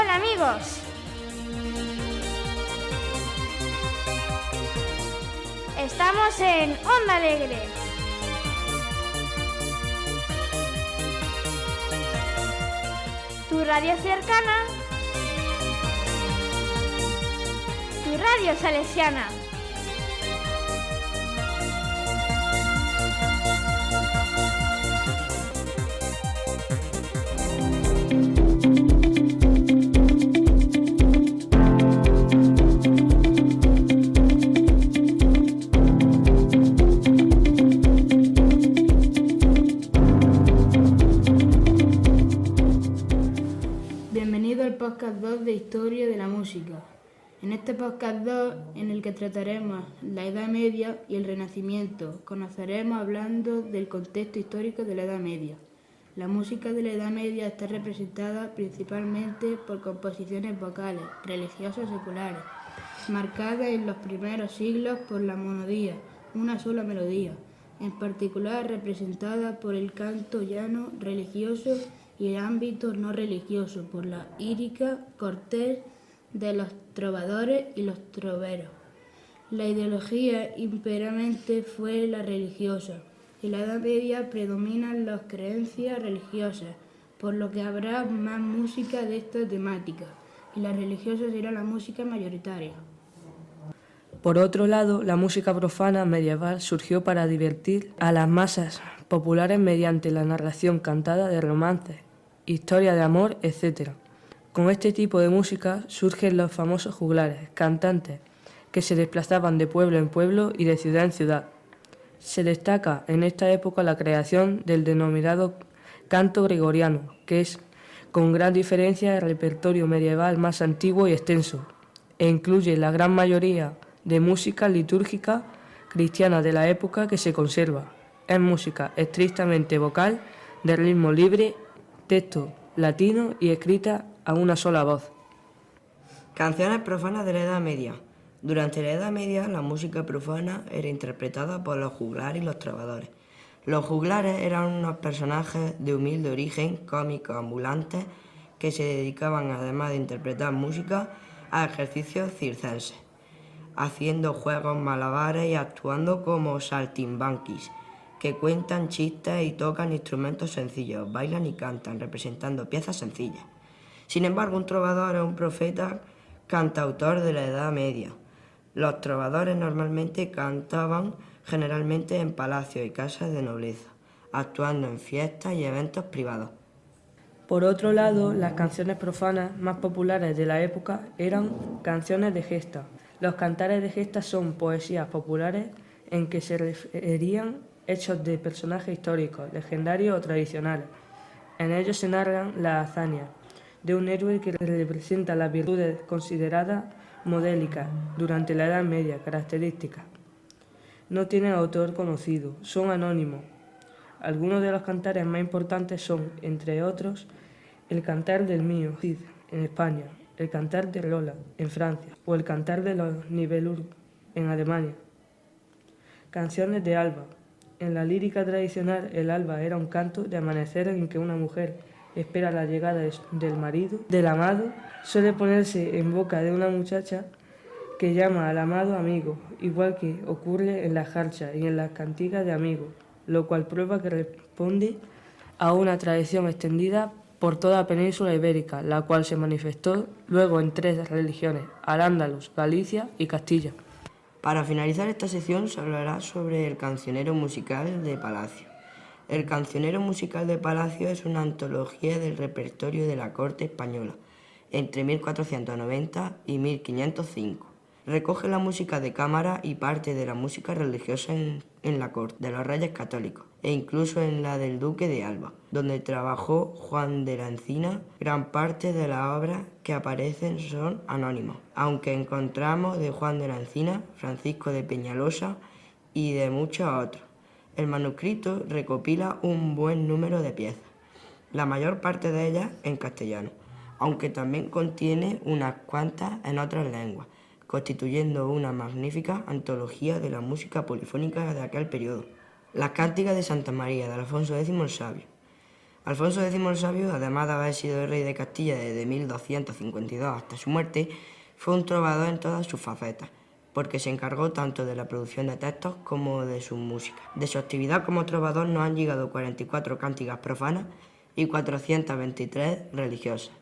tal, amigos? Estamos en Onda Alegre. Tu radio cercana, tu radio salesiana. Bienvenido al podcast 2 de Historia de la Música. En este podcast 2, en el que trataremos la Edad Media y el Renacimiento, conoceremos hablando del contexto histórico de la Edad Media. La música de la Edad Media está representada principalmente por composiciones vocales, religiosas o seculares, marcadas en los primeros siglos por la monodía, una sola melodía, en particular representada por el canto llano religioso y el ámbito no religioso por la lírica cortés de los trovadores y los troveros. La ideología imperante fue la religiosa. En la Edad Media predominan las creencias religiosas, por lo que habrá más música de esta temática, y la religiosa será la música mayoritaria. Por otro lado, la música profana medieval surgió para divertir a las masas populares mediante la narración cantada de romances, historia de amor, etc. Con este tipo de música surgen los famosos juglares, cantantes que se desplazaban de pueblo en pueblo y de ciudad en ciudad. Se destaca en esta época la creación del denominado canto gregoriano, que es con gran diferencia el repertorio medieval más antiguo y extenso, e incluye la gran mayoría de música litúrgica cristiana de la época que se conserva. Es música estrictamente vocal, de ritmo libre, texto latino y escrita a una sola voz. Canciones profanas de la Edad Media. Durante la Edad Media, la música profana era interpretada por los juglares y los trovadores. Los juglares eran unos personajes de humilde origen, cómicos ambulantes, que se dedicaban, además de interpretar música, a ejercicios circenses, haciendo juegos malabares y actuando como saltimbanquis, que cuentan chistes y tocan instrumentos sencillos, bailan y cantan, representando piezas sencillas. Sin embargo, un trovador es un profeta cantautor de la Edad Media. Los trovadores normalmente cantaban generalmente en palacios y casas de nobleza, actuando en fiestas y eventos privados. Por otro lado, las canciones profanas más populares de la época eran canciones de gesta. Los cantares de gesta son poesías populares en que se referían hechos de personajes históricos, legendarios o tradicionales. En ellos se narran las hazañas de un héroe que representa las virtudes consideradas modélicas durante la Edad Media, características. No tienen autor conocido, son anónimos. Algunos de los cantares más importantes son, entre otros, el Cantar del Mío Cid en España, el Cantar de Lola en Francia o el Cantar de los Nibelungen en Alemania. Canciones de alba. En la lírica tradicional, el alba era un canto de amanecer en que una mujer espera la llegada del marido, del amado. Suele ponerse en boca de una muchacha que llama al amado amigo, igual que ocurre en las jarchas y en las cantigas de amigos, lo cual prueba que responde a una tradición extendida por toda la península ibérica, la cual se manifestó luego en 3 religiones, Al-Ándalus, Galicia y Castilla. Para finalizar esta sección se hablará sobre el cancionero musical de Palacio. El cancionero musical de Palacio es una antología del repertorio de la corte española entre 1490 y 1505. Recoge la música de cámara y parte de la música religiosa en la corte de los reyes católicos e incluso en la del duque de Alba, donde trabajó Juan de la Encina. Gran parte de las obras que aparecen son anónimas, aunque encontramos de Juan de la Encina, Francisco de Peñalosa y de muchos otros. El manuscrito recopila un buen número de piezas, la mayor parte de ellas en castellano, aunque también contiene unas cuantas en otras lenguas, constituyendo una magnífica antología de la música polifónica de aquel periodo. Las cánticas de Santa María de Alfonso X el Sabio. Alfonso X el Sabio, además de haber sido rey de Castilla desde 1252 hasta su muerte, fue un trovador en todas sus facetas, porque se encargó tanto de la producción de textos como de su música. De su actividad como trovador nos han llegado 44 cánticas profanas y 423 religiosas.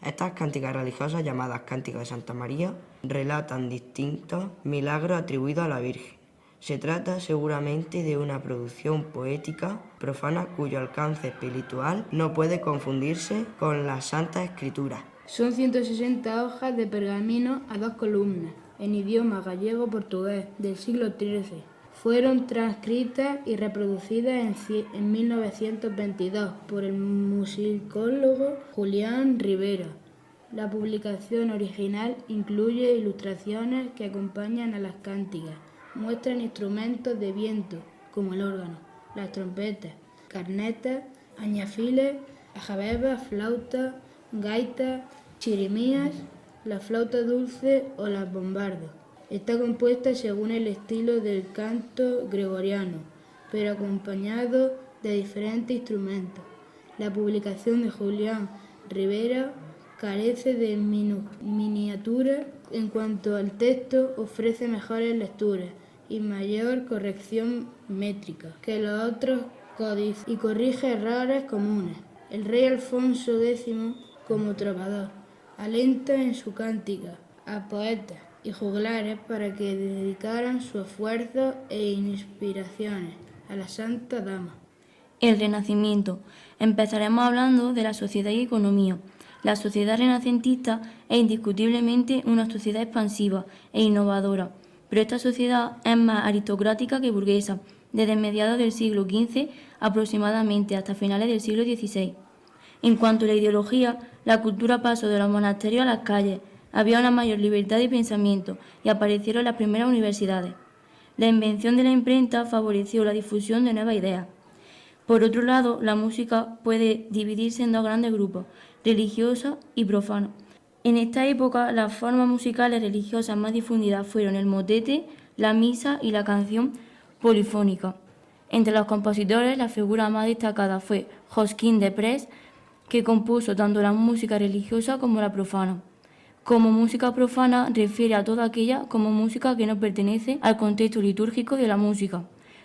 Estas cánticas religiosas, llamadas Cánticos de Santa María, relatan distintos milagros atribuidos a la Virgen. Se trata seguramente de una producción poética profana cuyo alcance espiritual no puede confundirse con las Santas Escrituras. Son 160 hojas de pergamino a 2 columnas, en idioma gallego-portugués, del siglo XIII. Fueron transcritas y reproducidas en 1922 por el musicólogo Julián Ribera. La publicación original incluye ilustraciones que acompañan a las cánticas. Muestran instrumentos de viento, como el órgano, las trompetas, cornetas, añafiles, ajabebas, flautas, gaitas, chirimías, la flauta dulce o las bombardas. Está compuesta según el estilo del canto gregoriano, pero acompañado de diferentes instrumentos. La publicación de Julián Ribera carece de miniaturas. En cuanto al texto, ofrece mejores lecturas y mayor corrección métrica que los otros códices y corrige errores comunes. El rey Alfonso X, como trovador, alenta en su cántica a poetas y juglares para que dedicaran su esfuerzo e inspiraciones a la Santa Dama. El Renacimiento. Empezaremos hablando de la sociedad y economía. La sociedad renacentista es indiscutiblemente una sociedad expansiva e innovadora, pero esta sociedad es más aristocrática que burguesa, desde mediados del siglo XV aproximadamente hasta finales del siglo XVI. En cuanto a la ideología, la cultura pasó de los monasterios a las calles, había una mayor libertad de pensamiento y aparecieron las primeras universidades. La invención de la imprenta favoreció la difusión de nuevas ideas. Por otro lado, la música puede dividirse en dos grandes grupos, religiosa y profana. En esta época, las formas musicales religiosas más difundidas fueron el motete, la misa y la canción polifónica. Entre los compositores, la figura más destacada fue Josquin de Prez, que compuso tanto la música religiosa como la profana. Como música profana refiere a toda aquella como música que no pertenece al contexto litúrgico de la música.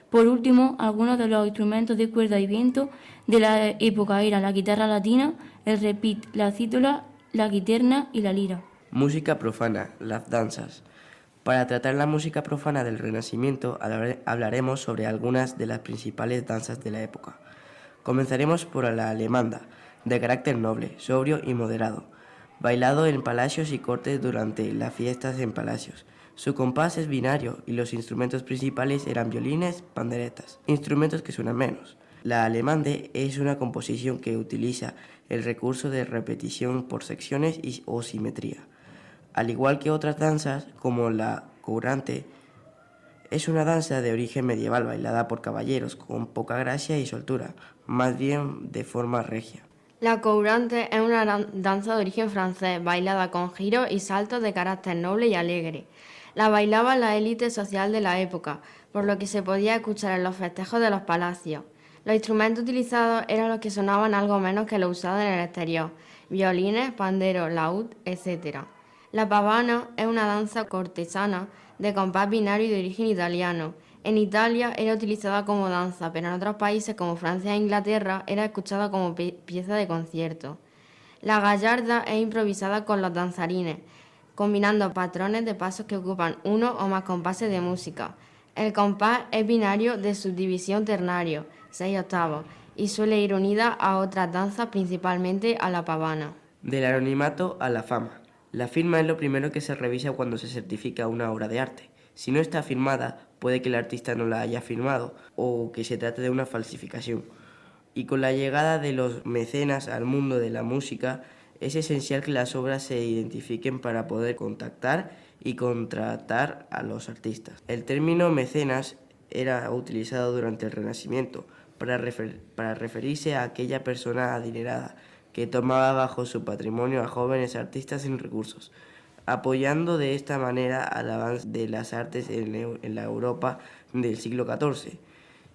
Por último, algunos de los instrumentos de cuerda y viento de la época eran la guitarra latina, el repit, la cítola, la guitarra y la lira. Música profana, las danzas. Para tratar la música profana del Renacimiento hablaremos sobre algunas de las principales danzas de la época. Comenzaremos por la alemanda, de carácter noble, sobrio y moderado, bailado en palacios y cortes durante las fiestas en palacios. Su compás es binario y los instrumentos principales eran violines, panderetas, instrumentos que suenan menos. La alemande es una composición que utiliza el recurso de repetición por secciones o simetría. Al igual que otras danzas, como la courante, es una danza de origen medieval bailada por caballeros con poca gracia y soltura, más bien de forma regia. La courante es una danza de origen francés, bailada con giros y saltos de carácter noble y alegre. La bailaba la élite social de la época, por lo que se podía escuchar en los festejos de los palacios. Los instrumentos utilizados eran los que sonaban algo menos que los usados en el exterior, violines, panderos, laúd, etc. La pavana es una danza cortesana de compás binario y de origen italiano. En Italia era utilizada como danza, pero en otros países como Francia e Inglaterra era escuchada como pieza de concierto. La gallarda es improvisada con los danzarines, combinando patrones de pasos que ocupan uno o más compases de música. El compás es binario de subdivisión ternario, 6 octavos, y suele ir unida a otras danzas, principalmente a la pavana. Del anonimato a la fama. La firma es lo primero que se revisa cuando se certifica una obra de arte. Si no está firmada, puede que el artista no la haya firmado o que se trate de una falsificación. Y con la llegada de los mecenas al mundo de la música, es esencial que las obras se identifiquen para poder contactar y contratar a los artistas. El término mecenas era utilizado durante el Renacimiento para referirse a aquella persona adinerada que tomaba bajo su patrimonio a jóvenes artistas sin recursos, apoyando de esta manera al avance de las artes en la Europa del siglo XIV.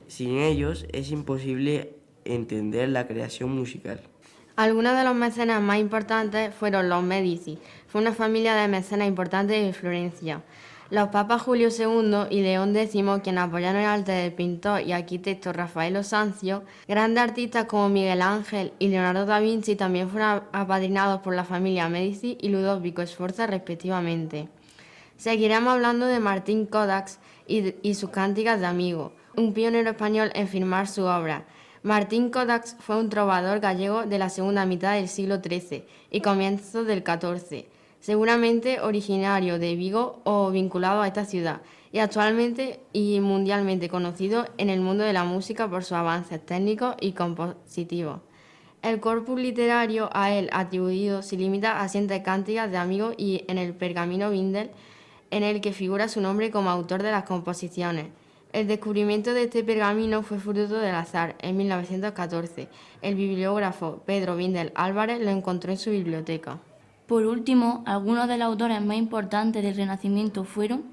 Sin ellos es imposible entender la creación musical. Algunos de los mecenas más importantes fueron los Medici. Fue una familia de mecenas importantes de Florencia. Los papas Julio II y León X, quienes apoyaron el arte del pintor y arquitecto Raffaello Sanzio, grandes artistas como Miguel Ángel y Leonardo da Vinci también fueron apadrinados por la familia Medici y Ludovico Sforza respectivamente. Seguiremos hablando de Martín Codax y sus cánticas de amigo, un pionero español en firmar su obra. Martín Codax fue un trovador gallego de la segunda mitad del siglo XIII y comienzos del XIV, seguramente originario de Vigo o vinculado a esta ciudad, y actualmente y mundialmente conocido en el mundo de la música por sus avances técnicos y compositivos. El corpus literario a él atribuido se limita a 100 cánticas de amigos y en el pergamino Bindel, en el que figura su nombre como autor de las composiciones. El descubrimiento de este pergamino fue fruto del azar. En 1914, el bibliógrafo Pedro Bindel Álvarez lo encontró en su biblioteca. Por último, algunos de los autores más importantes del Renacimiento fueron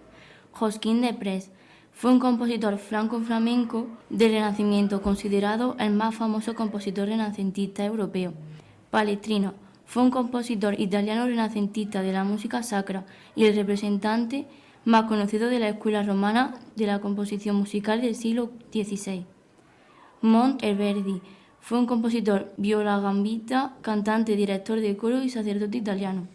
Josquin de Prez. Fue un compositor franco-flamenco del Renacimiento, considerado el más famoso compositor renacentista europeo. Palestrina fue un compositor italiano renacentista de la música sacra y el representante más conocido de la escuela romana de la composición musical del siglo XVI. Monteverdi fue un compositor violagambista, cantante, director de coro y sacerdote italiano.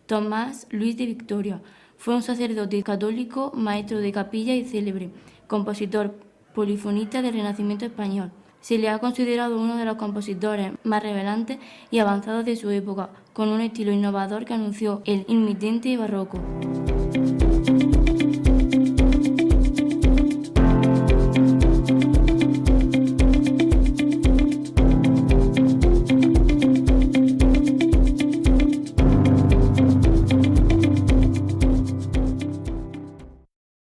Tomás Luis de Victoria fue un sacerdote católico, maestro de capilla y célebre compositor polifonista del Renacimiento español. Se le ha considerado uno de los compositores más relevantes y avanzados de su época, con un estilo innovador que anunció el inminente barroco.